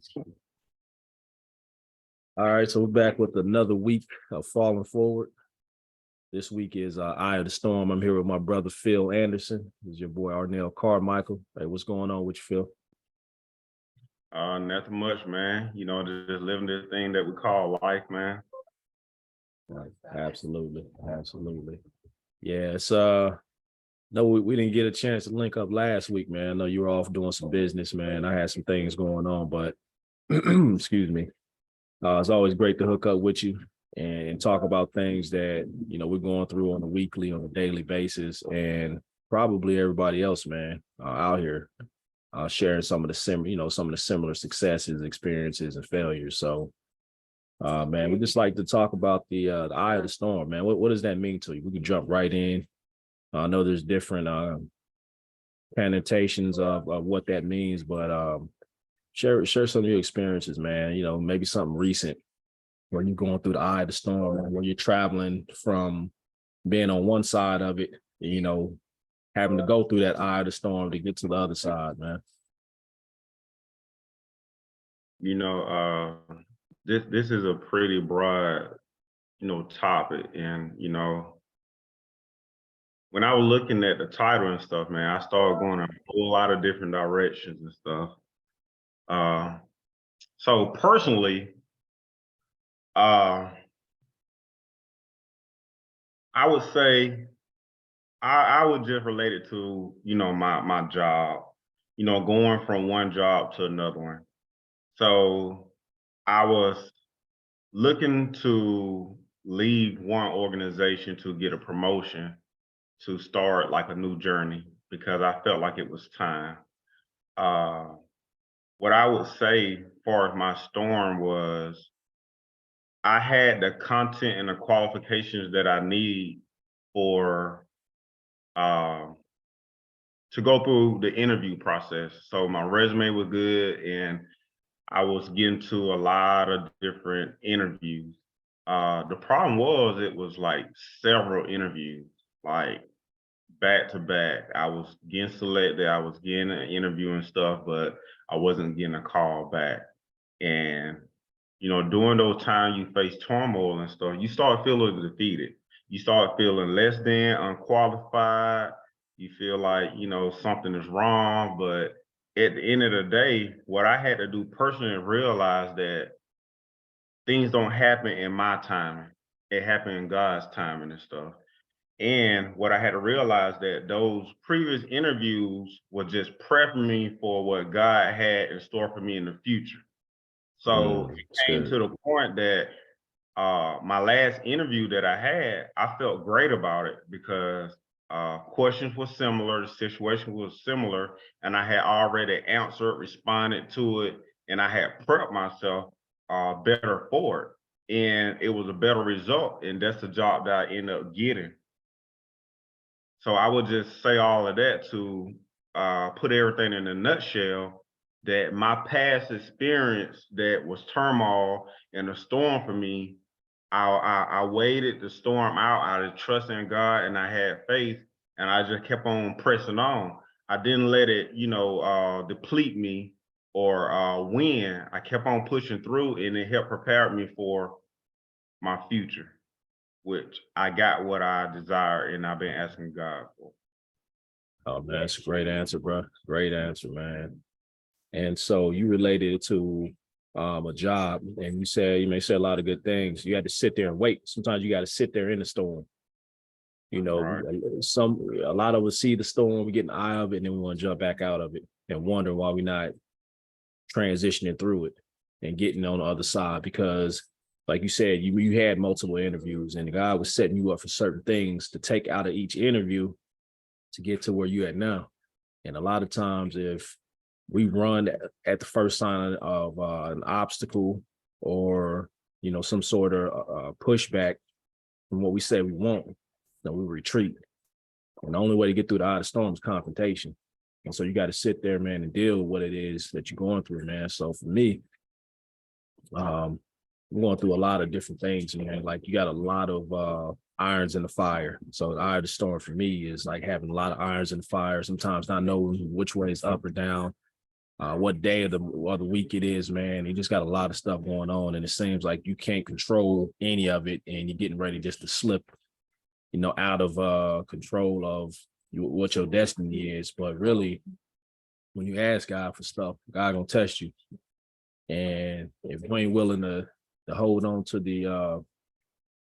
So, all right, so we're back with another week of Falling Forward. This week is Eye of the Storm. I'm here with my brother Phil Anderson. This is your boy Arnell Carmichael. Hey, what's going on with you, Phil? Nothing much, man. You know, just living this thing that we call life, man. Right. Absolutely. Yeah, it's no, we didn't get a chance to link up last week, man. I know you were off doing some business, man. I had some things going on, but excuse me. It's always great to hook up with you and talk about things that, we're going through on a daily basis, and probably everybody else, man, out here sharing some of the similar successes, experiences, and failures. So, man, we just like to talk about the eye of the storm, man. What does that mean to you? We can jump right in. I know there's different connotations of what that means, but share some of your experiences, man. Maybe something recent where you're going through the eye of the storm, where you're traveling from being on one side of it, having to go through that eye of the storm to get to the other side, man. You know, this is a pretty broad, topic. And, when I was looking at the title and stuff, man, I started going in a whole lot of different directions and stuff. So personally, I would say I would just relate it to, my job, going from one job to another one. So I was looking to leave one organization to get a promotion to start like a new journey because I felt like it was time. Uh, what I would say as far as my storm was I had the content and the qualifications that I need for to go through the interview process. So my resume was good and I was getting to a lot of different interviews. The problem was it was like several interviews, like back to back. I was getting selected, I was getting an interview and stuff, but I wasn't getting a call back. And during those times you face turmoil and stuff, you start feeling defeated. You start feeling less than, unqualified. You feel like, something is wrong. But at the end of the day, what I had to do personally realize that things don't happen in my timing. It happened in God's timing and stuff. And what I had to realize that those previous interviews were just prepping me for what God had in store for me in the future. So it came to the point that my last interview that I had, I felt great about it because questions were similar, the situation was similar, and I had already answered, responded to it, and I had prepped myself better for it. And it was a better result, and that's the job that I ended up getting. So I would just say all of that to put everything in a nutshell, that my past experience that was turmoil and a storm for me, I waited the storm out of trust in God, and I had faith, and I just kept on pressing on. I didn't let it, deplete me or win. I kept on pushing through, and it helped prepare me for my future, which I got what I desire, and I've been asking God for. Oh, man, that's a great answer, bro. Great answer, man. And so you related it to a job, and you may say a lot of good things. You had to sit there and wait. Sometimes you got to sit there in the storm. Right. A lot of us see the storm, we get an eye of it, and then we want to jump back out of it and wonder why we're not transitioning through it and getting on the other side. Because, like you said, you had multiple interviews, and God was setting you up for certain things to take out of each interview to get to where you at now. And a lot of times, if we run at the first sign of an obstacle or some sort of pushback from what we say we want, then we retreat. And the only way to get through the eye of the storm is confrontation. And so you got to sit there, man, and deal with what it is that you're going through, man. So for me, I'm going through a lot of different things, man. Like, you got a lot of irons in the fire. So the eye of the storm for me is like having a lot of irons in the fire, sometimes not knowing which way is up or down. what day of the week it is, man. You just got a lot of stuff going on, and it seems like you can't control any of it, and you're getting ready just to slip, out of control of what your destiny is. But really, when you ask God for stuff, God gonna test you. And if you ain't willing to hold on to the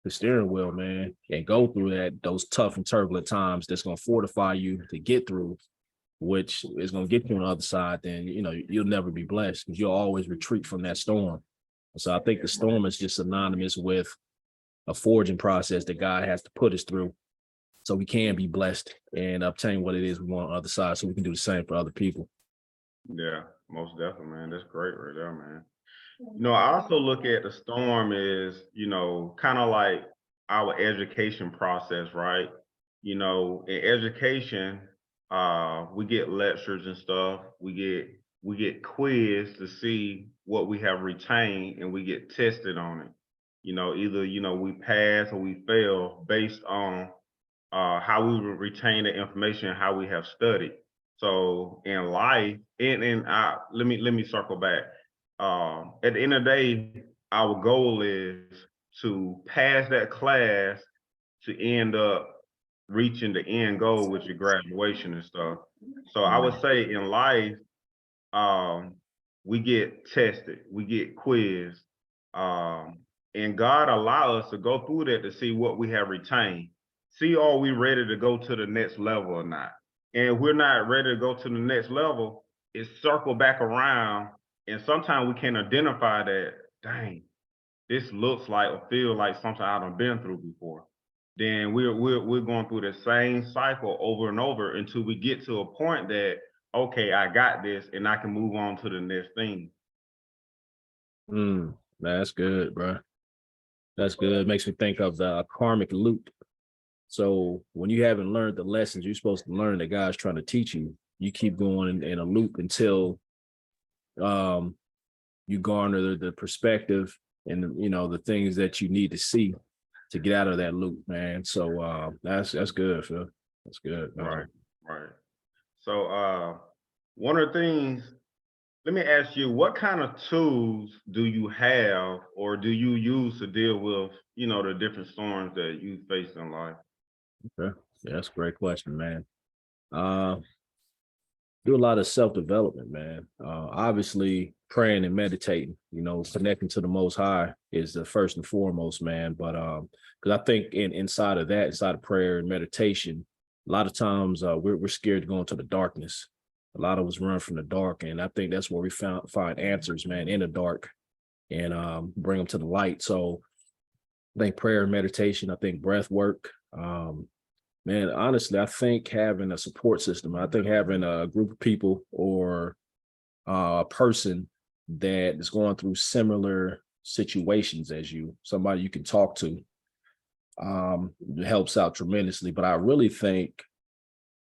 steering wheel, man, and go through those tough and turbulent times, that's gonna fortify you to get through, which is gonna get you on the other side, then you'll never be blessed because you'll always retreat from that storm. So I think the storm is just synonymous with a forging process that God has to put us through so we can be blessed and obtain what it is we want on the other side so we can do the same for other people. Yeah, most definitely, man. That's great right there, man. I also look at the storm as, kind of like our education process, right? In education, we get lectures and stuff. We get quiz to see what we have retained, and we get tested on it. Either we pass or we fail based on how we retain the information, how we have studied. So in life, let me circle back. At the end of the day, our goal is to pass that class to end up reaching the end goal, which is graduation and stuff. So I would say in life, we get tested, we get quizzed, and God allow us to go through that to see what we have retained. See, are we ready to go to the next level or not? And if we're not ready to go to the next level, it's circle back around, and sometimes we can identify that, dang, this looks like or feel like something I've been through before. Then we're going through the same cycle over and over until we get to a point that, okay, I got this and I can move on to the next thing. That's good, bro. That's good. It makes me think of the karmic loop. So when you haven't learned the lessons you're supposed to learn that God's trying to teach you, you keep going in a loop until you garner the perspective and the things that you need to see to get out of that loop, man. So that's good, Phil. That's good. Right. So one of the things, let me ask you, what kind of tools do you have or do you use to deal with, the different storms that you face in life? Okay. Yeah, that's a great question, man. Do a lot of self-development, man. Obviously praying and meditating, connecting to the Most High is the first and foremost, man. But because I think inside of prayer and meditation, a lot of times we're scared to go into the darkness. A lot of us run from the dark, and I think that's where we find answers, man, in the dark, and bring them to the light. So I think prayer and meditation, I think breath work. Man, honestly, I think having a support system, I think having a group of people or a person that is going through similar situations as you, somebody you can talk to, helps out tremendously. But I really think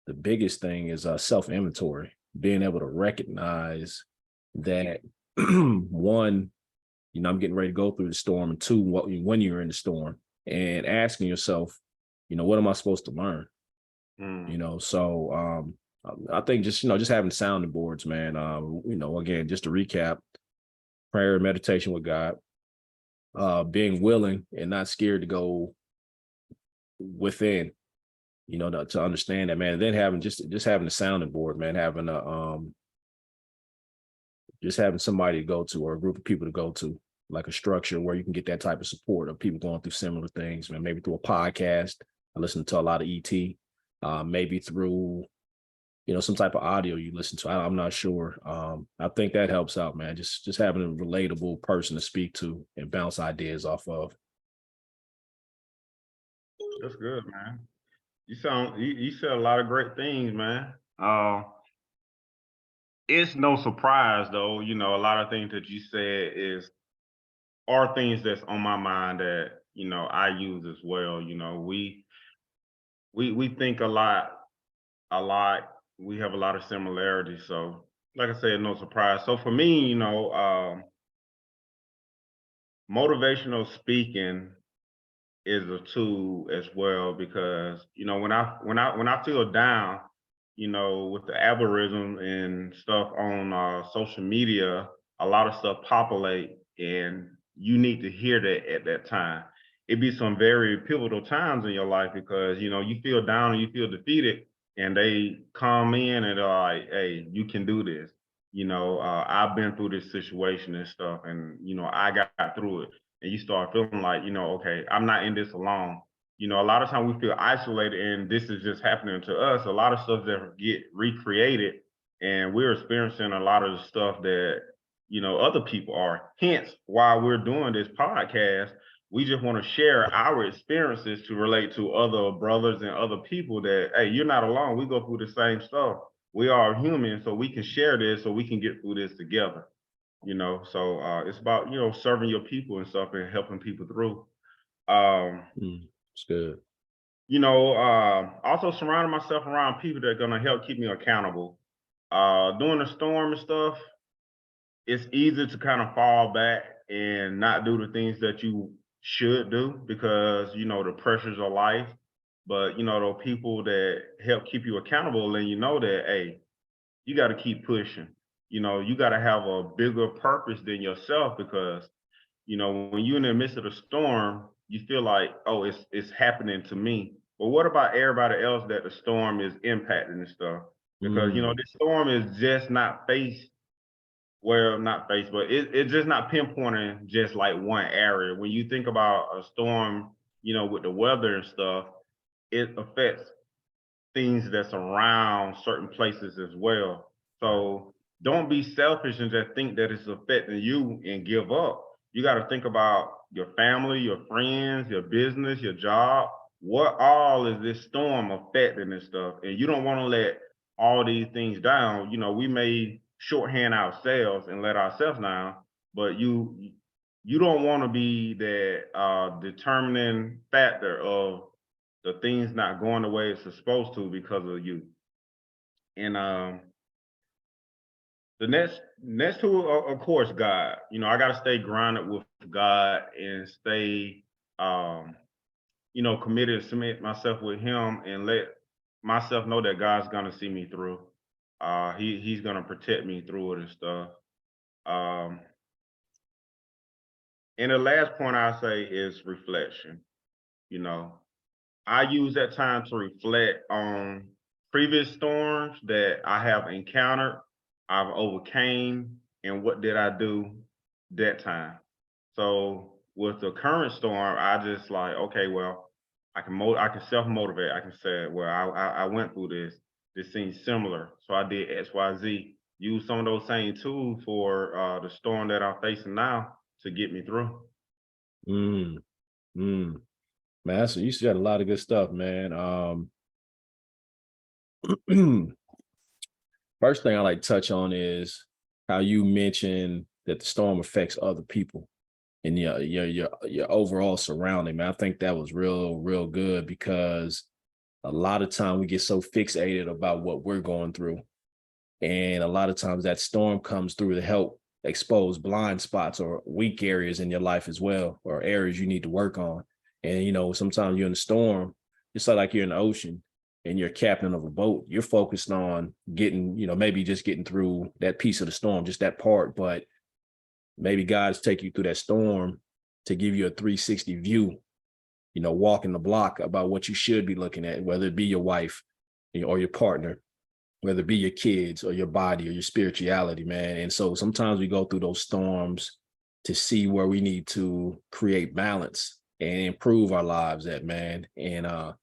the biggest thing is self-inventory, being able to recognize that one, I'm getting ready to go through the storm, and two, when you're in the storm, and asking yourself, what am I supposed to learn? So I think just having sounding boards, man. Again, just to recap, prayer and meditation with God, being willing and not scared to go within, to understand that, man. And then having just having a sounding board, man, having just having somebody to go to or a group of people to go to, like a structure where you can get that type of support of people going through similar things, man. Maybe through a podcast. I listen to a lot of ET, maybe through, some type of audio you listen to. I'm not sure. I think that helps out, man. Just having a relatable person to speak to and bounce ideas off of. That's good, man. You said a lot of great things, man. It's no surprise though, a lot of things that you said are things that's on my mind that, I use as well. We think a lot. We have a lot of similarities. So like I said, no surprise. So for me, motivational speaking is a tool as well, because when I feel down, with the algorithm and stuff on social media, a lot of stuff populate, and you need to hear that at that time. It be some very pivotal times in your life because you feel down and you feel defeated, and they come in and are like, "Hey, you can do this." I've been through this situation and stuff, and I got through it. And you start feeling like, okay, I'm not in this alone. A lot of times we feel isolated and this is just happening to us. A lot of stuff that get recreated, and we're experiencing a lot of the stuff that, other people are. Hence why we're doing this podcast. We just want to share our experiences to relate to other brothers and other people that, hey, you're not alone. We go through the same stuff. We are human, so we can share this so we can get through this together. So it's about, serving your people and stuff and helping people through. It's good. Also surrounding myself around people that are gonna help keep me accountable. During the storm and stuff, it's easy to kind of fall back and not do the things that you should do because the pressures of life. But those people that help keep you accountable and that, hey, you got to keep pushing. You got to have a bigger purpose than yourself because when you're in the midst of the storm, you feel like, oh, it's happening to me. But what about everybody else that the storm is impacting and stuff? Because this storm is just not faced, well, not faced, but it's just not pinpointing just like one area. When you think about a storm, with the weather and stuff, it affects things that's around certain places as well. So don't be selfish and just think that it's affecting you and give up. You got to think about your family, your friends, your business, your job. What all is this storm affecting and stuff? And you don't want to let all these things down. We may shorthand ourselves and let ourselves down, but you don't want to be that determining factor of the things not going the way it's supposed to because of you. And the next two, of course, God. I got to stay grounded with God and stay, committed to submit myself with Him and let myself know that God's gonna see me through. He's gonna protect me through it and stuff. And the last point I say is reflection. I use that time to reflect on previous storms that I have encountered, I've overcame, and what did I do that time. So with the current storm, I just like, okay, well, I can self-motivate. I can say, well, I went through this. This seems similar. So I did X, Y, Z. Use some of those same tools for the storm that I'm facing now to get me through. Mm, mm. Man, so you said a lot of good stuff, man. First thing I like to touch on is how you mentioned that the storm affects other people and your overall surrounding, man. I think that was real good because a lot of time we get so fixated about what we're going through. And a lot of times that storm comes through to help expose blind spots or weak areas in your life as well, or areas you need to work on. And, sometimes you're in a storm, it's like you're in the ocean and you're captain of a boat. You're focused on getting, maybe just getting through that piece of the storm, just that part. But maybe God's taking you through that storm to give you a 360 view, walking the block about what you should be looking at, whether it be your wife or your partner, whether it be your kids or your body or your spirituality, man. And so sometimes we go through those storms to see where we need to create balance and improve our lives at, man. And I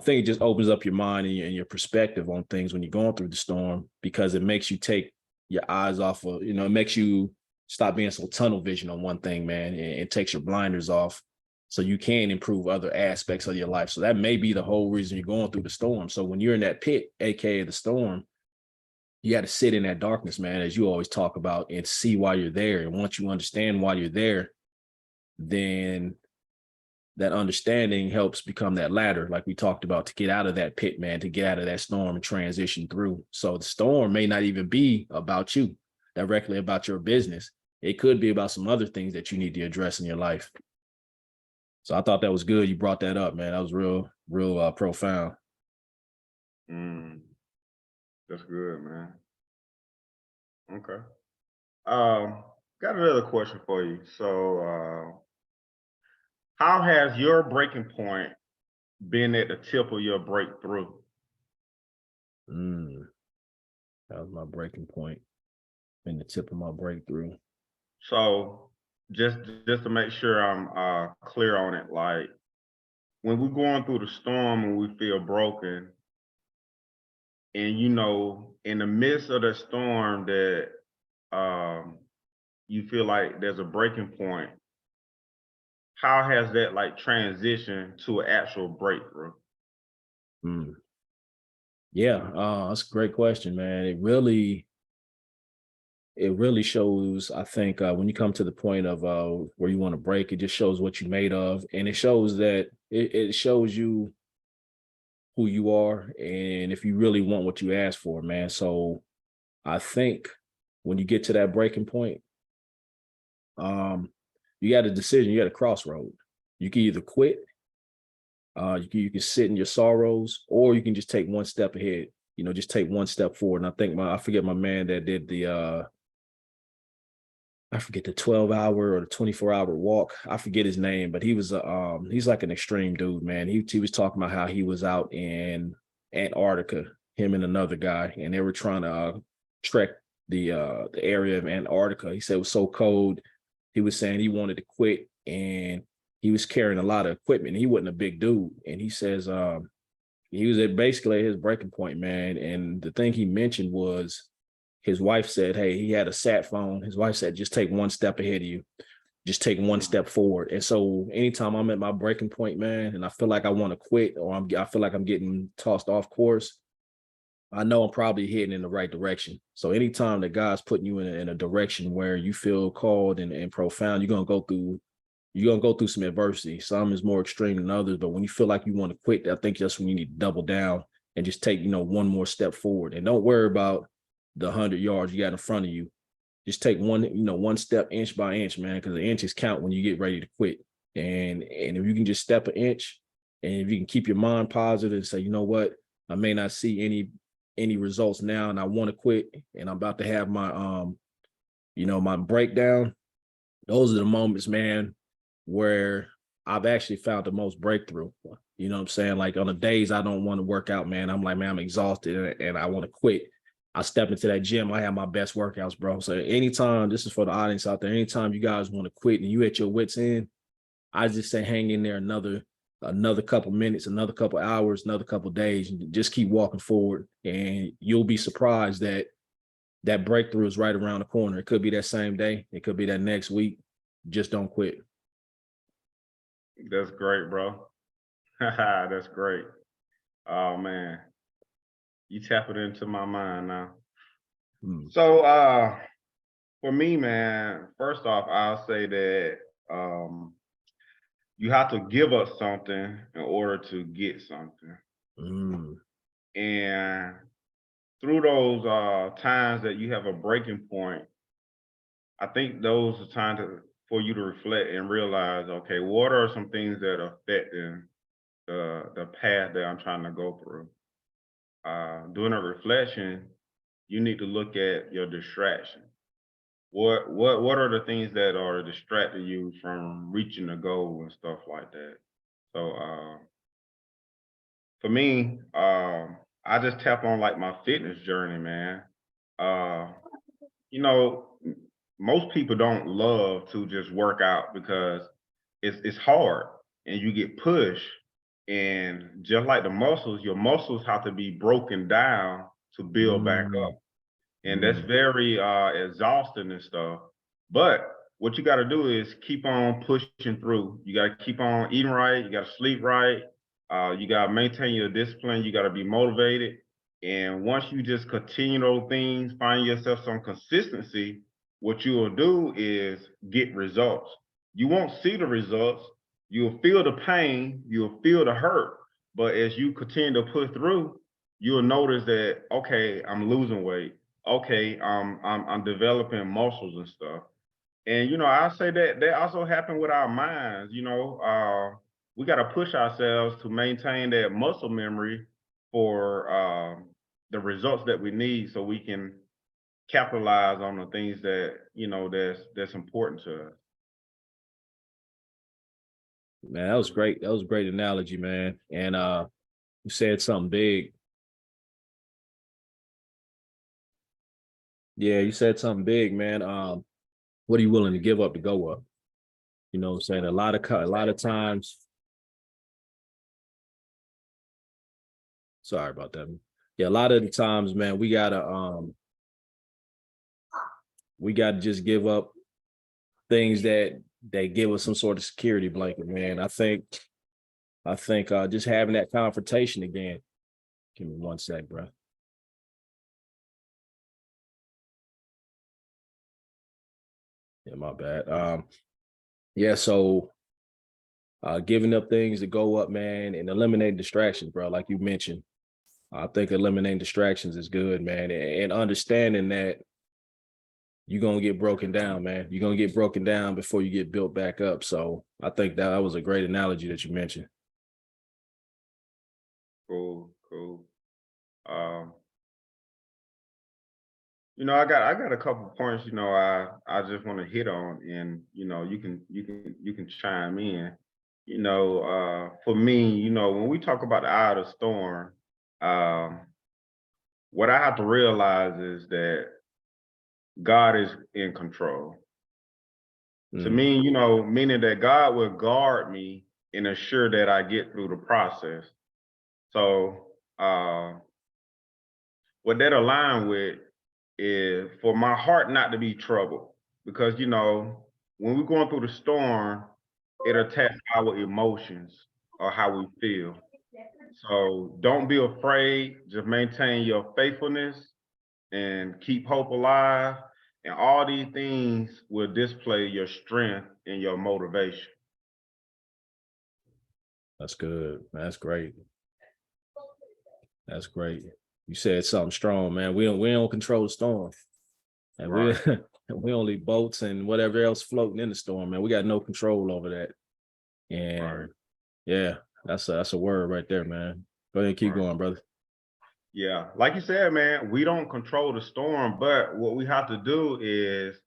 think it just opens up your mind and your perspective on things when you're going through the storm, because it makes you take your eyes off of, it makes you stop being so tunnel vision on one thing, man. And it takes your blinders off so you can improve other aspects of your life. So that may be the whole reason you're going through the storm. So when you're in that pit, AKA the storm, you got to sit in that darkness, man, as you always talk about, and see why you're there. And once you understand why you're there, then that understanding helps become that ladder, like we talked about, to get out of that pit, man, to get out of that storm and transition through. So the storm may not even be about you, directly about your business. It could be about some other things that you need to address in your life. So I thought that was good. You brought that up, man. That was real profound. That's good, man. Okay. Um, got another question for you. So, how has your breaking point been at the tip of your breakthrough? Mm, that was my breaking point and the tip of my breakthrough. So, just just to make sure I'm clear on it, like when we're going through the storm and we feel broken, and in the midst of the storm that um, you feel like there's a breaking point, how has that like transitioned to an actual breakthrough? Mm. Yeah, that's a great question, man. It really shows, I think, when you come to the point of where you want to break, it just shows what you're made of, and it shows that it shows you who you are, and if you really want what you ask for, man. So I think when you get to that breaking point, um, you got a decision, you got a crossroad. You can either quit, you can sit in your sorrows, or you can just take one step ahead. Just take one step forward. And I think I forget my man that did I forget the 12-hour or the 24-hour walk. I forget his name, but he's like an extreme dude, man. He was talking about how he was out in Antarctica, him and another guy, and they were trying to trek the area of Antarctica. He said it was so cold. He was saying he wanted to quit, and he was carrying a lot of equipment. He wasn't a big dude, and he says he was at basically his breaking point, man. And the thing he mentioned was his wife said, hey, he had a sat phone. His wife said, just take one step ahead of you. Just take one Mhm. step forward. And so anytime I'm at my breaking point, man, and I feel like I want to quit, or I feel like I'm getting tossed off course, I know I'm probably heading in the right direction. So anytime that God's putting you in a direction where you feel called and profound, you're gonna go through some adversity. Some is more extreme than others, but when you feel like you want to quit, I think that's when you need to double down and just take, one more step forward. And don't worry about the 100 yards you got in front of you. Just take one step inch by inch, man, because the inches count when you get ready to quit. And if you can just step an inch, and if you can keep your mind positive and say, you know what, I may not see any results now, and I want to quit, and I'm about to have my breakdown. Those are the moments, man, where I've actually found the most breakthrough. You know what I'm saying? Like on the days I don't want to work out, man, I'm like, man, I'm exhausted and I want to quit. I step into that gym, I have my best workouts, bro. So anytime, this is for the audience out there, anytime you guys want to quit and you at your wits end, I just say hang in there another couple minutes, another couple hours, another couple days, and just keep walking forward. And you'll be surprised that that breakthrough is right around the corner. It could be that same day, it could be that next week. Just don't quit. That's great, bro. That's great. Oh man, you tap it into my mind now. Hmm. So for me, man, first off, I'll say that um you have to give up something in order to get something. Mm, And through those times that you have a breaking point, I think those are times for you to reflect and realize, okay, what are some things that are affecting the path that I'm trying to go through? Doing a reflection, you need to look at your distraction. What are the things that are distracting you from reaching the goal and stuff like that? So for me, I just tap on like my fitness journey, man. Uh, you know, most people don't love to just work out because it's hard and you get pushed. And just like the muscles, your muscles have to be broken down to build back mm, up. And that's mm, very exhausting and stuff. But what you got to do is keep on pushing through. You got to keep on eating right. You got to sleep right. You got to maintain your discipline. You got to be motivated. And once you just continue those things, find yourself some consistency, what you will do is get results. You won't see the results. You'll feel the pain. You'll feel the hurt. But as you continue to push through, you'll notice that, okay, I'm losing weight. Okay, I'm developing muscles and stuff. And I say that that also happen with our minds. We got to push ourselves to maintain that muscle memory for the results that we need so we can capitalize on the things that, that's important to us. Man, that was great. That was a great analogy, man. And you said something big. Yeah, you said something big, man. What are you willing to give up to go up? You know what I'm saying? A lot of times. Sorry about that. Yeah, a lot of the times, man, we gotta just give up things that they give us some sort of security blanket, man. I think just having that confrontation again. Give me one sec, bro. Yeah, my bad. Yeah, so giving up things to go up, man, and eliminating distractions, bro. Like you mentioned, I think eliminating distractions is good, man, and understanding that you're gonna get broken down, man. You're gonna get broken down before you get built back up. So I think that was a great analogy that you mentioned. Cool. I got a couple points, I just want to hit on, and you can chime in. For me, when we talk about the eye of the storm, um, what I have to realize is that God is in control. To me, meaning that God will guard me and ensure that I get through the process. So what that align with is for my heart not to be troubled, because when we're going through the storm, it attacks our emotions or how we feel. So don't be afraid, just maintain your faithfulness and keep hope alive. And all these things will display your strength and your motivation. That's good. That's great. That's great. You said something strong, man. We don't control the storm. And Right. we only boats and whatever else floating in the storm, man. We got no control over that. And Right. yeah, that's a word right there, man. Go ahead and keep Right. going, brother. Yeah, like you said, man, we don't control the storm, but what we have to do is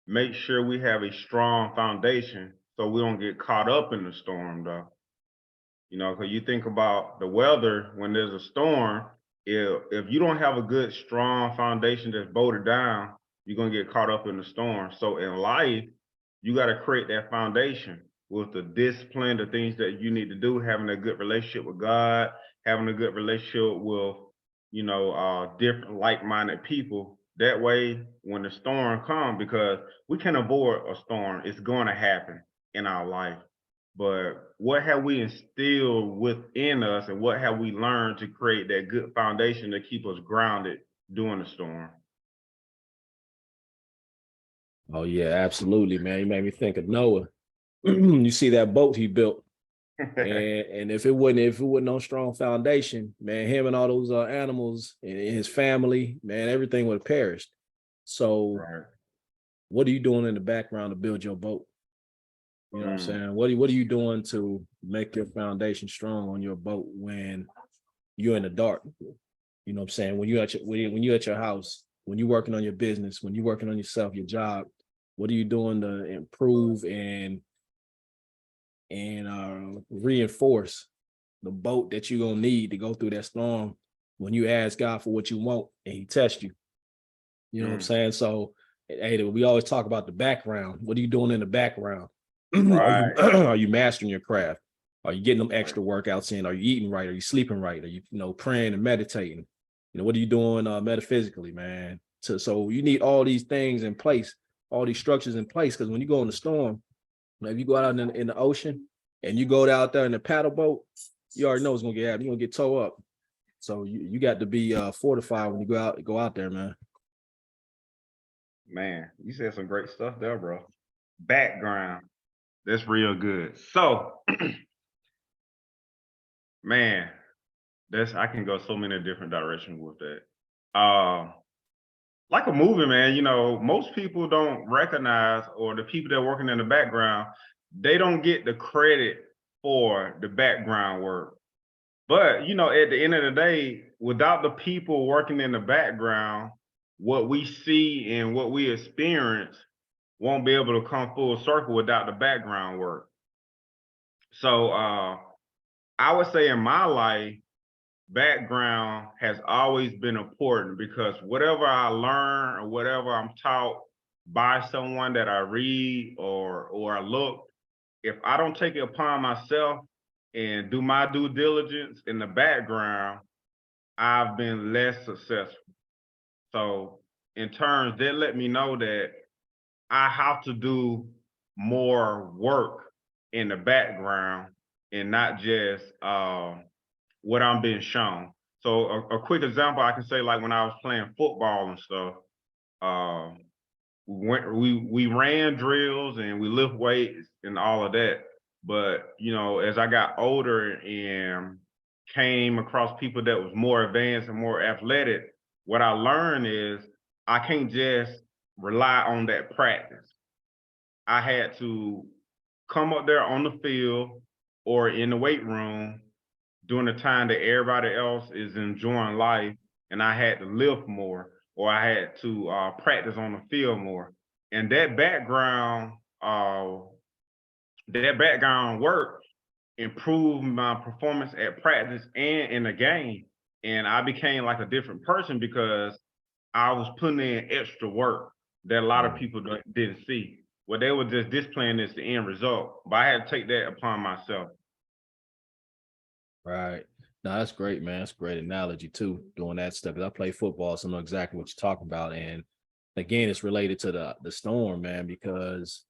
make sure we have a strong foundation so we don't get caught up in the storm, though. Because you think about the weather when there's a storm, if you don't have a good, strong foundation that's bolted down, you're gonna get caught up in the storm. So in life, you got to create that foundation with the discipline, the things that you need to do, having a good relationship with God, having a good relationship with, different like-minded people. That way, when the storm comes, because we can avoid a storm, it's going to happen in our life. But what have we instilled within us, and what have we learned to create that good foundation to keep us grounded during the storm? Oh yeah, absolutely, man. You made me think of Noah. You see that boat he built. And if it wasn't no strong foundation, man, him and all those animals and his family, man, everything would have perished. So Right. what are you doing in the background to build your boat? You know what I'm Mm. saying? What are you doing to make your foundation strong on your boat when you're in the dark? You know what I'm saying? When you're at your house, when you're working on your business, when you're working on yourself, your job, what are you doing to improve and reinforce the boat that you're gonna need to go through that storm when you ask God for what you want and he tests you? You know what I'm Mm. saying? So hey, we always talk about the background. What are you doing in the background? Right. Are you mastering your craft? Are you getting them extra workouts in? Are you eating right? Are you sleeping right? Are you praying and meditating? What are you doing metaphysically, man? So you need all these things in place, all these structures in place, because when you go in the storm, if you go out in the ocean and you go out there in a paddle boat, you already know what's gonna get happened. You're gonna get towed up. So you got to be fortified when you go out there, man. Man, you said some great stuff there, bro. Background. That's real good. So, man, I can go so many different directions with that. Like a movie, man, most people don't recognize, or the people that are working in the background, they don't get the credit for the background work. But you know, at the end of the day, without the people working in the background, what we see and what we experience won't be able to come full circle without the background work. So I would say in my life, background has always been important because whatever I learn or whatever I'm taught by someone that I read or I look, if I don't take it upon myself and do my due diligence in the background, I've been less successful. So in turns, that let me know that I have to do more work in the background and not just what I'm being shown. So a quick example I can say, like when I was playing football and stuff, um, we ran drills and we lift weights and all of that. But you know, as I got older and came across people that was more advanced and more athletic, what I learned is I can't just rely on that practice. I had to come up there on the field or in the weight room during the time that everybody else is enjoying life, and I had to lift more, or I had to practice on the field more. And that background work improved my performance at practice and in the game. And I became like a different person because I was putting in extra work that a lot of people didn't see. What they were just displaying is the end result, but I had to take that upon myself. Right. No, that's great, man. That's a great analogy too, doing that stuff. 'Cause I play football, so I know exactly what you're talking about. And again, it's related to the storm, man, because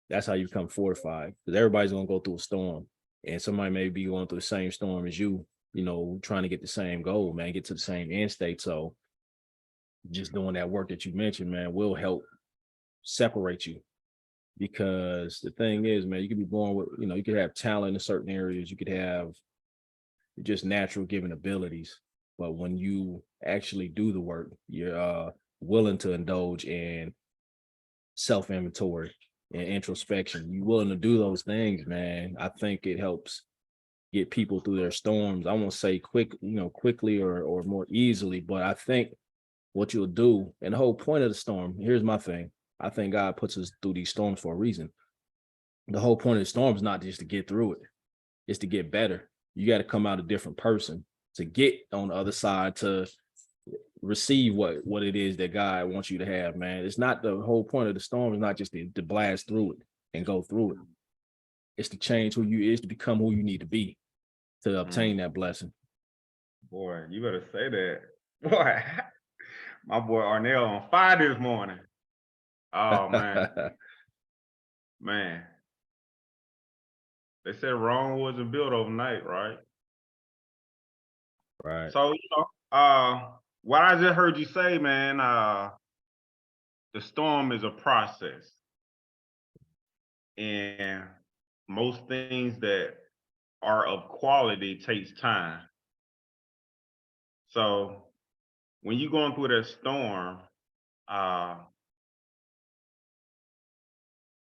that's how you become fortified. Because everybody's gonna go through a storm. And somebody may be going through the same storm as you know, trying to get the same goal, man, get to the same end state. So just doing that work that you mentioned, man, will help separate you. Because the thing is, man, you could be born with, you know, you could have talent in certain areas, you could have just natural given abilities. But when you actually do the work, you're willing to indulge in self-inventory and introspection. You willing to do those things, man. I think it helps get people through their storms. I won't say quickly or more easily, but I think what you'll do, and the whole point of the storm, here's my thing. I think God puts us through these storms for a reason. The whole point of the storm is not just to get through it, it's to get better. You got to come out a different person to get on the other side to receive what it is that God wants you to have, man. It's not the whole point of the storm is not just to blast through it and go through it. It's to change who you is to become who you need to be to obtain that blessing. Boy, you better say that. Boy, my boy Arnell on fire this morning. Oh man, man. They said Rome wasn't built overnight, right? Right. So, you know, what I just heard you say, man, the storm is a process. And most things that are of quality takes time. So when you're going through that storm, uh,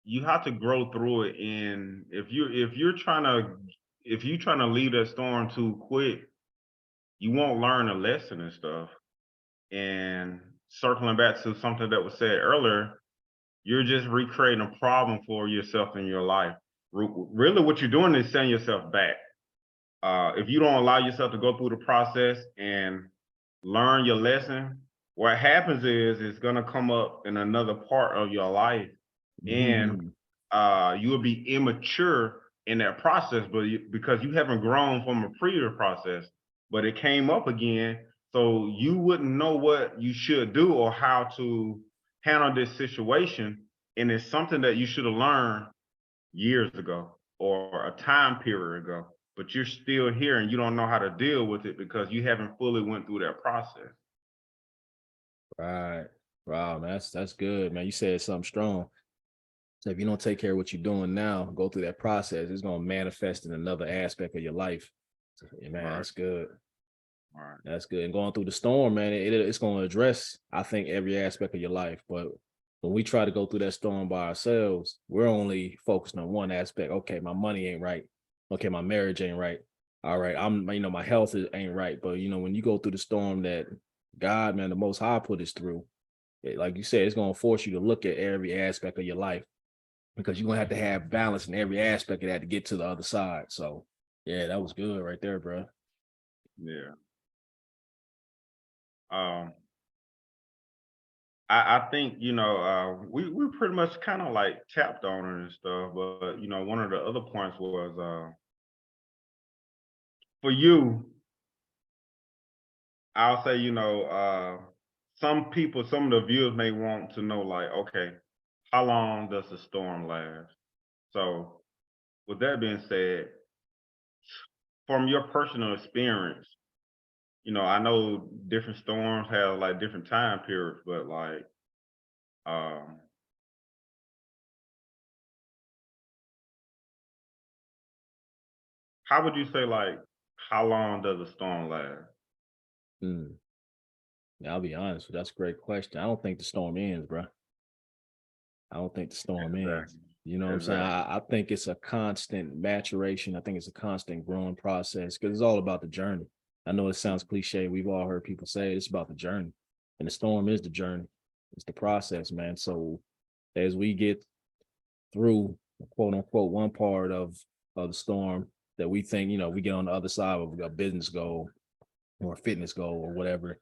you have to grow through it. And if you're trying to leave that storm too quick, you won't learn a lesson and stuff. And circling back to something that was said earlier, you're just recreating a problem for yourself in your life. Really, what you're doing is setting yourself back. If you don't allow yourself to go through the process and learn your lesson, what happens is it's gonna come up in another part of your life, and you will be immature in that process, but because you haven't grown from a previous process, but it came up again, so you wouldn't know what you should do or how to handle this situation, and it's something that you should have learned years ago or a time period ago, but you're still here and you don't know how to deal with it because you haven't fully went through that process. Right. Wow, man, that's good, man. You said something strong. So if you don't take care of what you're doing now, go through that process, it's gonna manifest in another aspect of your life. So, yeah, man, Right. that's good. Right. That's good. And going through the storm, man, it's gonna address, I think, every aspect of your life. But when we try to go through that storm by ourselves, we're only focused on one aspect. Okay, my money ain't right. Okay, my marriage ain't right. all right, my health ain't right. But when you go through the storm that God, man, the Most High put us through, like you said, it's gonna force you to look at every aspect of your life because you're gonna have to have balance in every aspect of that to get to the other side. So yeah, that was good right there, bro. Yeah. Um, I think, we pretty much kind of like tapped on it and stuff, but one of the other points was for you, I'll say, some people, some of the viewers may want to know, like, okay, how long does the storm last? So, with that being said, from your personal experience, I know different storms have like different time periods, but like, um, how would you say, like, how long does a storm last? Mm. Yeah, I'll be honest with you, that's a great question. I don't think the storm ends, bro. I don't think the storm ends. Exactly. You know what I'm saying? Exactly. I think it's a constant maturation. I think it's a constant growing process because it's all about the journey. I know it sounds cliche. We've all heard people say it's about the journey, and the storm is the journey. It's the process, man. So as we get through, quote unquote, one part of the storm that we think, we get on the other side of a business goal or a fitness goal or whatever,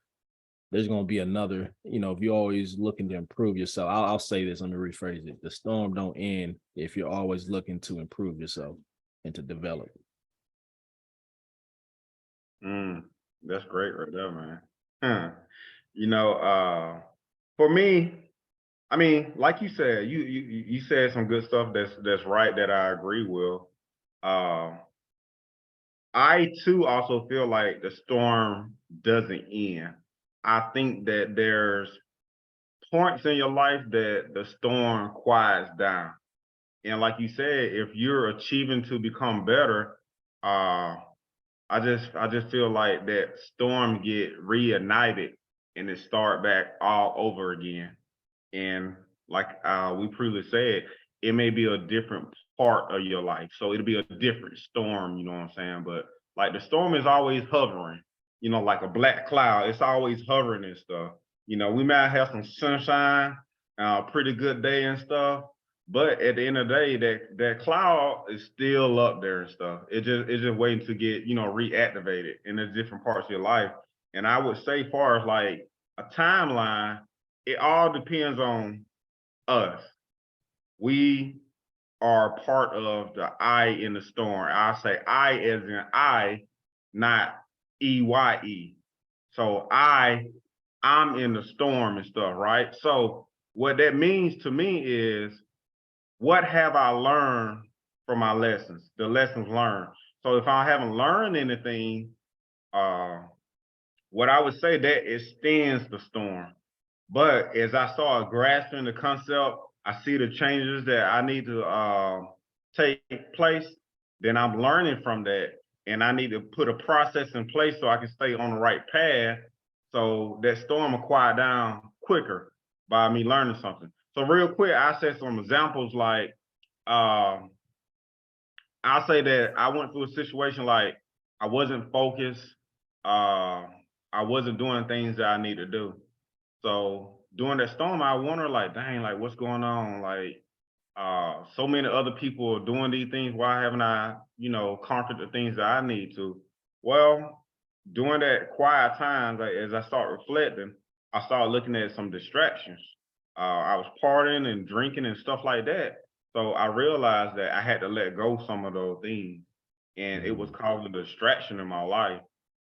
there's going to be another, if you're always looking to improve yourself. I'll say this, let me rephrase it. The storm don't end if you're always looking to improve yourself and to develop. Mm, that's great right there, man. Huh. You know, for me, I mean, like you said, you said some good stuff that's right that I agree with. Uh, I too also feel like the storm doesn't end. I think that there's points in your life that the storm quiets down. And like you said, if you're achieving to become better, uh, I just feel like that storm get reignited and it start back all over again. And like we previously said, it may be a different part of your life. So it'll be a different storm, you know what I'm saying? But like the storm is always hovering, like a black cloud. It's always hovering and stuff. We might have some sunshine, pretty good day and stuff. But at the end of the day, that cloud is still up there and stuff. It's just waiting to get, reactivated in the different parts of your life. And I would say, far as like a timeline, it all depends on us. We are part of the I in the storm. I say I as in I, not EYE. So I'm in the storm and stuff, right? So what that means to me is what have I learned from my lessons, the lessons learned. So if I haven't learned anything, uh, what I would say that extends the storm. But as I start grasping the concept, I see the changes that I need to take place. Then I'm learning from that, and I need to put a process in place so I can stay on the right path. So that storm will quiet down quicker by me learning something. So real quick, I said some examples like um, I'll say that I went through a situation like I wasn't focused. Uh, I wasn't doing things that I need to do. So during that storm, I wonder like, dang, like what's going on? Like, so many other people are doing these things. Why haven't I, conquered the things that I need to? Well, during that quiet time, like as I start reflecting, I started looking at some distractions. I was partying and drinking and stuff like that. So I realized that I had to let go some of those things, and it was Mm. causing a distraction in my life.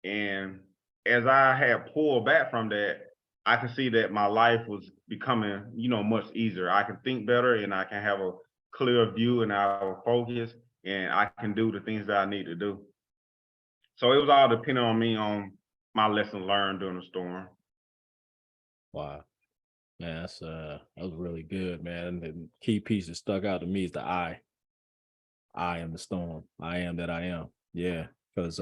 And as I had pulled back from that, I can see that my life was becoming, much easier. I can think better and I can have a clear view and I will focus and I can do the things that I need to do. So it was all depending on me on my lesson learned during the storm. Wow. Man, that was really good, man. The key piece that stuck out to me is the I. I am the storm. I am that I am. Yeah. Because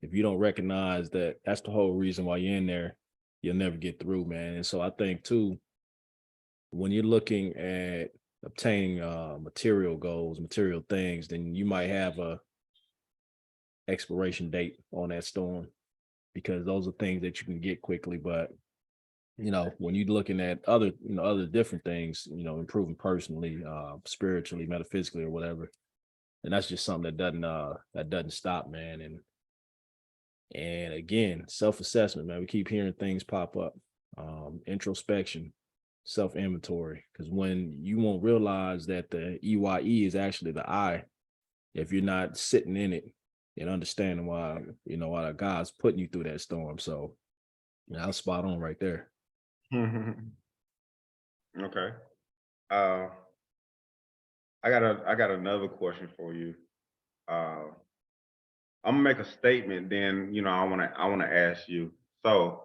if you don't recognize that that's the whole reason why you're in there, you'll never get through, man. And so I think too, when you're looking at obtaining material goals, material things, then you might have expiration date on that storm, because those are things that you can get quickly. But when you're looking at other different things, improving personally, spiritually, metaphysically, or whatever, and that's just something that doesn't stop, man. And again, self-assessment, man. We keep hearing things pop up. Introspection, self-inventory, because when you won't realize that the EYE is actually the I, if you're not sitting in it and understanding why God's putting you through that storm. So I was spot on right there. Okay. I got another question for you. I'm gonna make a statement, then I wanna ask you. So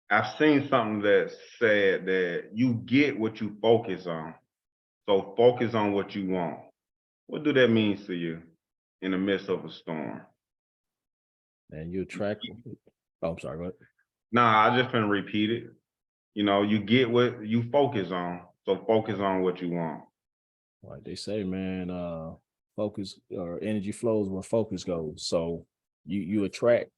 I've seen something that said that you get what you focus on. So focus on what you want. What do that mean to you in the midst of a storm? And you attract. Oh, I'm sorry. What? Nah, I just gonna repeat it. You get what you focus on. So focus on what you want. Like they say, man, focus or energy flows where focus goes. So you attract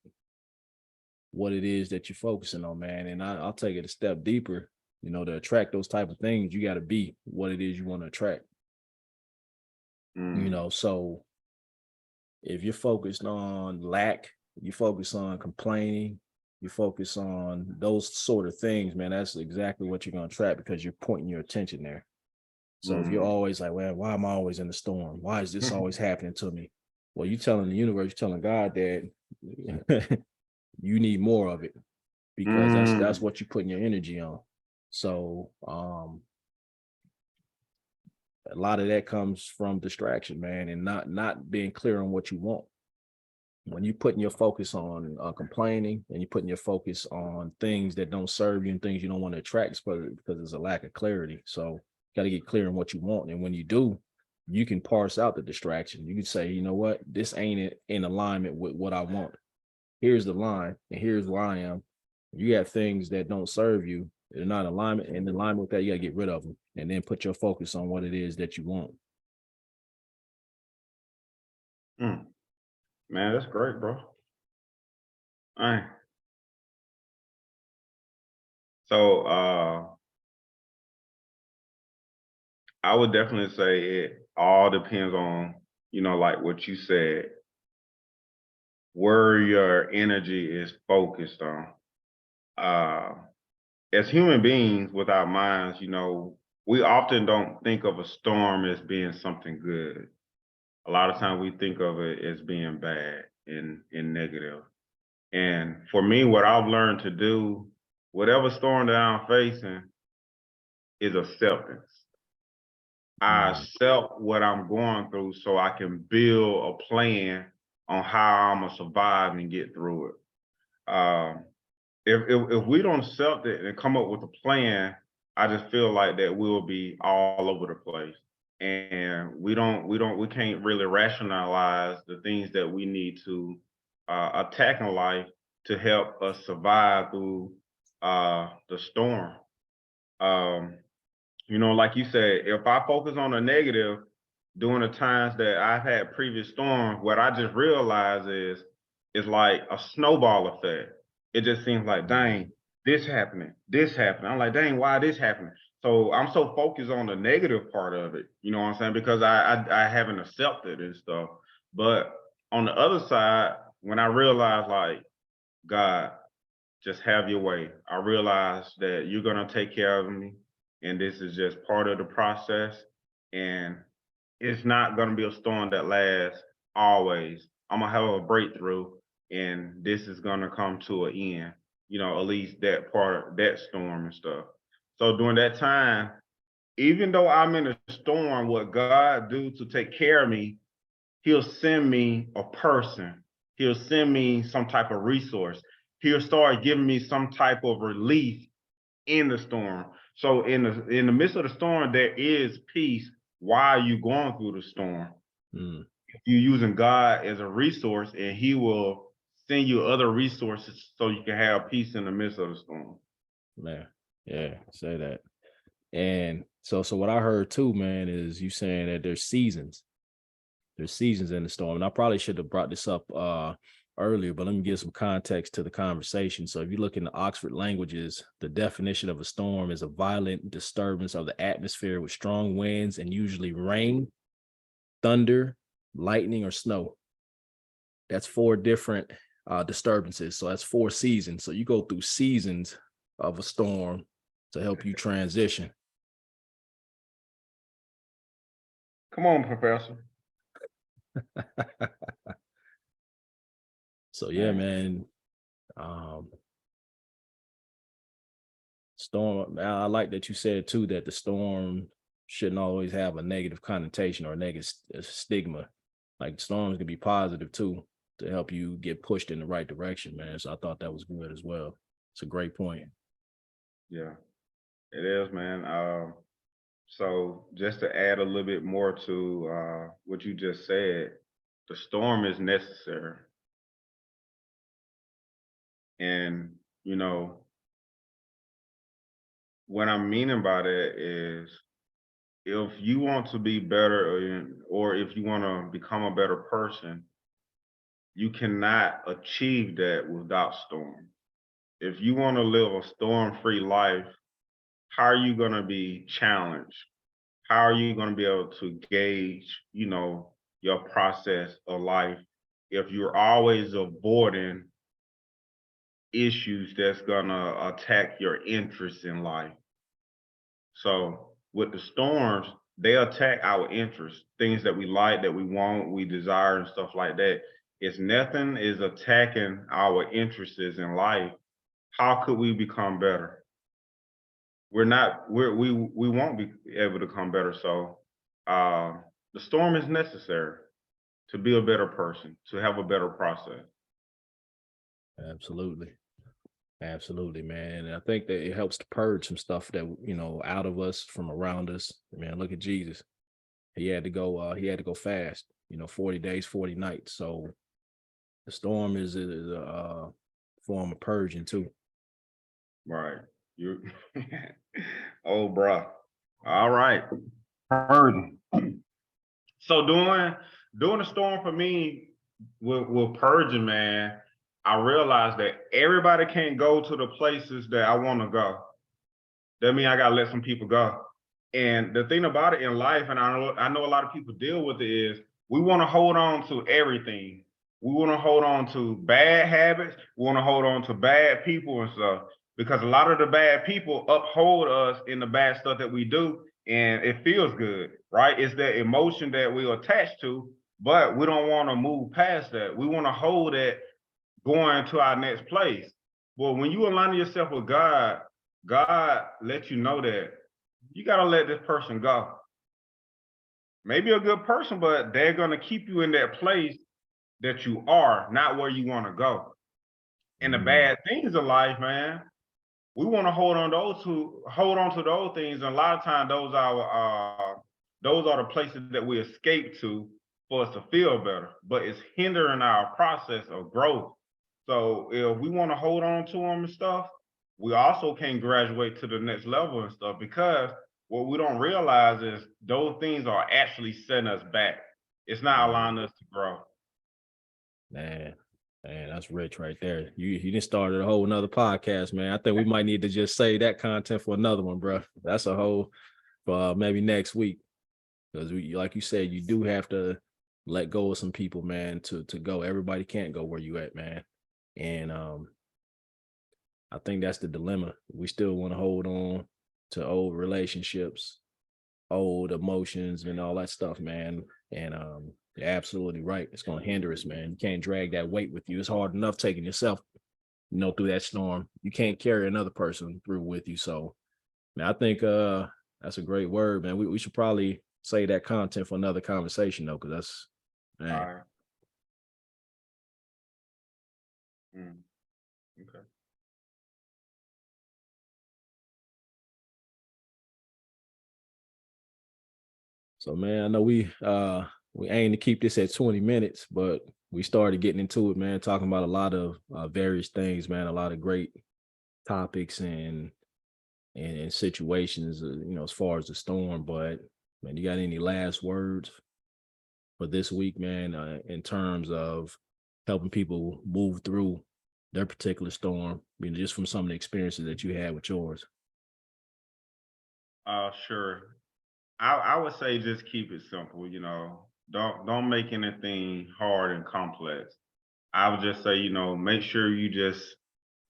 what it is that you're focusing on, man. And I'll take it a step deeper. To attract those type of things, you got to be what it is you want to attract. So if you're focused on lack, you focus on complaining, you focus on those sort of things, man, that's exactly what you're going to attract, because you're pointing your attention there. So if you're always like, well, why am I always in the storm? Why is this always happening to me? Well, you're telling the universe, you're telling God that you need more of it, because that's what you're putting your energy on. So a lot of that comes from distraction, man, and not being clear on what you want. When you're putting your focus on complaining, and you're putting your focus on things that don't serve you and things you don't want to attract, because there's a lack of clarity. So you got to get clear on what you want. And when you do, you can parse out the distraction. You can say, you know what, this ain't in alignment with what I want. Here's the line, and here's where I am. You got things that don't serve you, they're not in alignment with that, you got to get rid of them, and then put your focus on what it is that you want. Man, that's great, bro. All right. So I would definitely say it all depends on, like what you said, where your energy is focused on. As human beings with our minds, we often don't think of a storm as being something good. A lot of times we think of it as being bad and negative. And for me, what I've learned to do, whatever storm that I'm facing, is acceptance. I accept what I'm going through so I can build a plan on how I'm gonna survive and get through it. If we don't accept it and come up with a plan, I just feel like that we'll be all over the place, and we can't really rationalize the things that we need to attack in life to help us survive through the storm. Like you said, if I focus on the negative during the times that I've had previous storms, what I just realized is like a snowball effect. It just seems like, dang, this happening. I'm like, dang, why this happening? So I'm so focused on the negative part of it, you know what I'm saying? Because I haven't accepted and stuff. But on the other side, when I realized, like, God, just have your way, I realized that you're gonna take care of me, and this is just part of the process, and it's not going to be a storm that lasts always. I'm gonna have a breakthrough, and this is going to come to an end, at least that part, that storm and stuff. So during that time, even though I'm in a storm, what God do to take care of me, he'll send me a person, he'll send me some type of resource, he'll start giving me some type of relief in the storm. So in the midst of the storm, there is peace while you're going through the storm. You're using God as a resource, and he will send you other resources so you can have peace in the midst of the storm. Man, yeah, say that. And so what I heard too, man, is you saying that there's seasons. there's seasons in the storm. And I probably should have brought this up earlier, but let me give some context to the conversation. So if you look in the Oxford languages, the definition of a storm is a violent disturbance of the atmosphere with strong winds and usually rain, thunder, lightning, or snow. That's 4 different disturbances. So that's 4 seasons. So you go through seasons of a storm to help you transition. Come on, Professor. So yeah, man. Storm. I like that you said too that the storm shouldn't always have a negative connotation or a negative stigma. Like storms can be positive too to help you get pushed in the right direction, man. So I thought that was good as well. It's a great point. Yeah, it is, man. So just to add a little bit more to what you just said, the storm is necessary. And, you know, what I'm meaning by that is if you want to be better or if you want to become a better person, you cannot achieve that without storm. If you want to live a storm-free life, how are you going to be challenged? How are you going to be able to gauge, you know, your process of life if you're always avoiding issues that's going to attack your interests in life? So with the storms, they attack our interests, things that we like, that we want, we desire, and stuff like that. If nothing is attacking our interests in life, how could we become better? We won't be able to become better. So the storm is necessary to be a better person, to have a better process. Absolutely. Absolutely, man. And I think that it helps to purge some stuff that, you know, out of us, from around us. Man, look at Jesus. He had to go fast, you know, 40 days, 40 nights. So the storm is a form of purging too. Right. You oh bruh. All right. Purging. So doing the storm for me with purging, man, I realized that everybody can't go to the places that I want to go. That means I gotta let some people go. And the thing about it in life, and I know a lot of people deal with it, is we want to hold on to everything. We want to hold on to bad habits. We want to hold on to bad people and stuff because a lot of the bad people uphold us in the bad stuff that we do, and it feels good, right? It's that emotion that we attach to, but we don't want to move past that. We want to hold it going to our next place. Well, when you align yourself with God, God lets you know that you got to let this person go. Maybe a good person, but they're going to keep you in that place that you are, not where you want to go. And the bad things in life, man, we want to hold on to those things. And a lot of times those are the places that we escape to for us to feel better, but it's hindering our process of growth. So if we want to hold on to them and stuff, we also can't graduate to the next level and stuff because what we don't realize is those things are actually setting us back. It's not allowing us to grow. Man, that's rich right there. You didn't start a whole another podcast, man. I think we might need to just say that content for another one, bro. That's a whole for maybe next week. Because like you said, you do have to let go of some people, man, to go. Everybody can't go where you at, man. And I think that's the dilemma. We still want to hold on to old relationships, old emotions, and all that stuff, man. And you're absolutely right. It's going to hinder us, man. You can't drag that weight with you. It's hard enough taking yourself, you know, through that storm. You can't carry another person through with you. So, man, I think that's a great word, man. We should probably say that content for another conversation, though, because that's, man. All right. Okay. So, man, I know we aim to keep this at 20 minutes, but we started getting into it, man, talking about a lot of various things, man, a lot of great topics and situations, you know, as far as the storm. But man, you got any last words? for this week, man, in terms of helping people move through their particular storm, just from some of the experiences that you had with yours? Sure. I would say just keep it simple, Don't make anything hard and complex. I would just say, make sure you just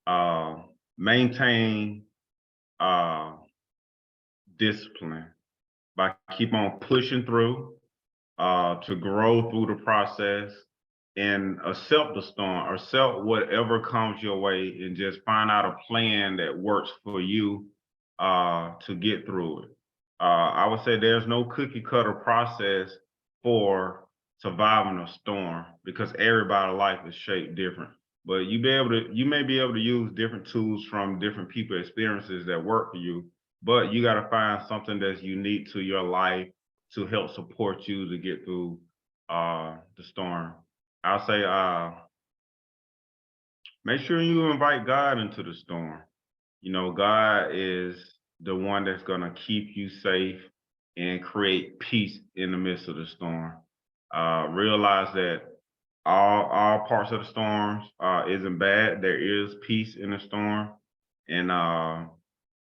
uh maintain uh discipline by keep on pushing through to grow through the process and accept the storm, accept whatever comes your way, and just find out a plan that works for you to get through it. I would say there's no cookie cutter process for surviving a storm because everybody's life is shaped different. But you may be able to use different tools from different people experiences that work for you, but you got to find something that's unique to your life to help support you to get through the storm. I'll say make sure you invite God into the storm. God is the one that's going to keep you safe and create peace in the midst of the storm. Realize that all parts of the storms isn't bad. There is peace in the storm, and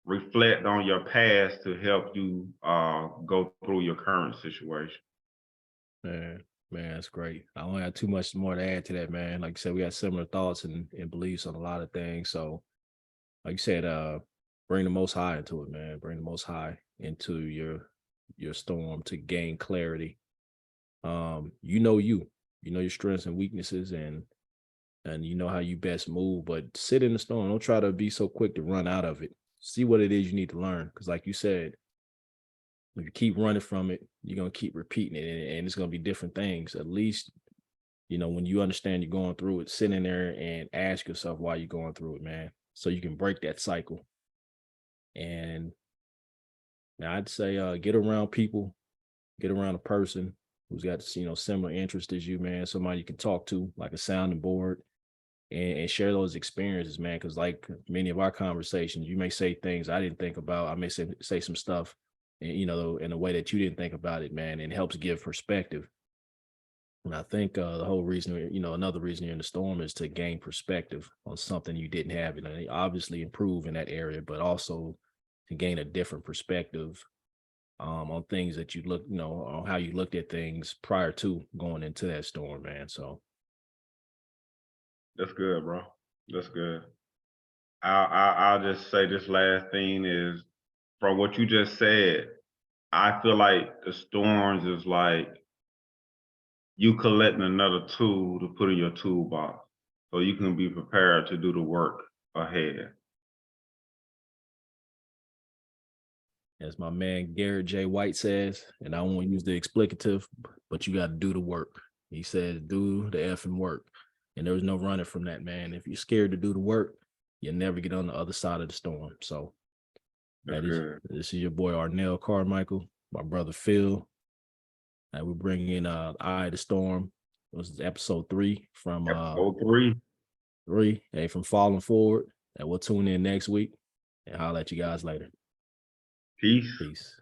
reflect on your past to help you go through your current situation. Man, that's great. I don't have too much more to add to that, man. Like I said, we got similar thoughts and beliefs on a lot of things. So, like you said, bring the Most High into it, man. Bring the Most High into your storm to gain clarity. You know your strengths and weaknesses, and you know how you best move. But sit in the storm. Don't try to be so quick to run out of it. See what it is you need to learn, because, like you said, if you keep running from it, you're gonna keep repeating it, and it's gonna be different things. At least, when you understand you're going through it, sit in there and ask yourself why you're going through it, man, so you can break that cycle. And now I'd say get around people, get around a person who's got similar interest as you, man. Somebody you can talk to, like a sounding board, and share those experiences, man. Because like many of our conversations, you may say things I didn't think about. I may say some stuff, in a way that you didn't think about it, man. And it helps give perspective. And I think the whole reason, another reason you're in the storm is to gain perspective on something you didn't have, and obviously improve in that area, but also to gain a different perspective on things that you look, on how you looked at things prior to going into that storm, man. So That's good, bro. That's good. I'll just say this last thing is from what you just said. I feel like the storms is like you collecting another tool to put in your toolbox so you can be prepared to do the work ahead. as my man Garrett J. White says, and I won't use the explicative, but you got to do the work. He says, do the effing work. And there's no running from that, man. If you're scared to do the work, you'll never get on the other side of the storm. So this is your boy Arnell Carmichael, my brother Phil. And we're bringing in Eye of the Storm. This is episode 3 from episode 3. Hey, from Falling Forward. And we'll tune in next week, and I'll let you guys later. Peace. Peace.